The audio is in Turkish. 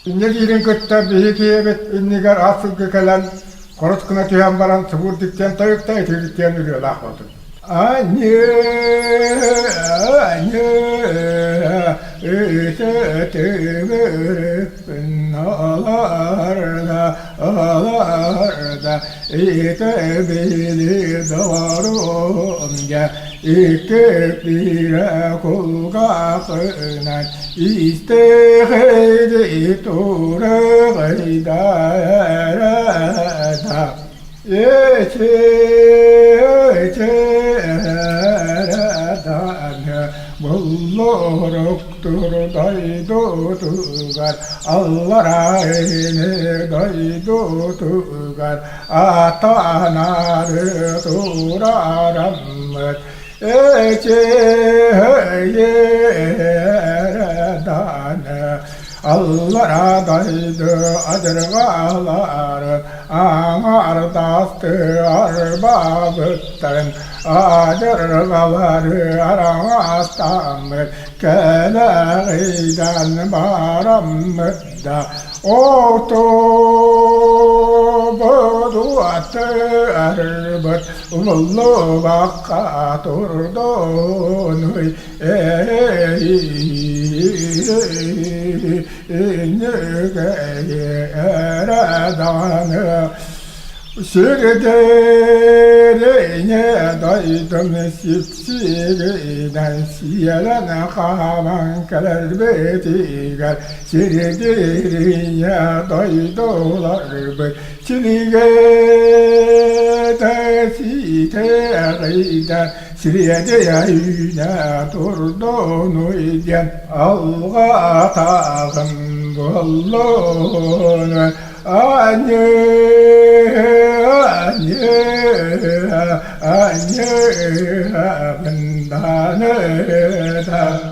İnne dirin kıtta bihiki evet innigar asıl kekalan korotkuna tüyen baran sıvır dikten tayıkta etirikten ürüyor lahvatın. Anne, anne, İtetemir ağlarda, ağlarda, İtebili doğrumca, İtebire kulgakınan, İstehedi tuğrağıyda yarada. Yeçeredan bulluruktur daydu tugar Allah rayını daydu tugar atanarı turaramır Yeçeredan Allah daydı adırgalar ağardastı arbabıttın adırgaları aramaztamır keleğiden baramıdda otobudu atı arbıt ullu bakka turdun Eredanı Sürderine daydım sipsiriden Siyelene kaman keler betiger Sürderine daydolar bey Çilige tesiteğiden Siriyede yayına turdunu idyen Alga tağın bullunu Anne, anne, anne, anne, anne,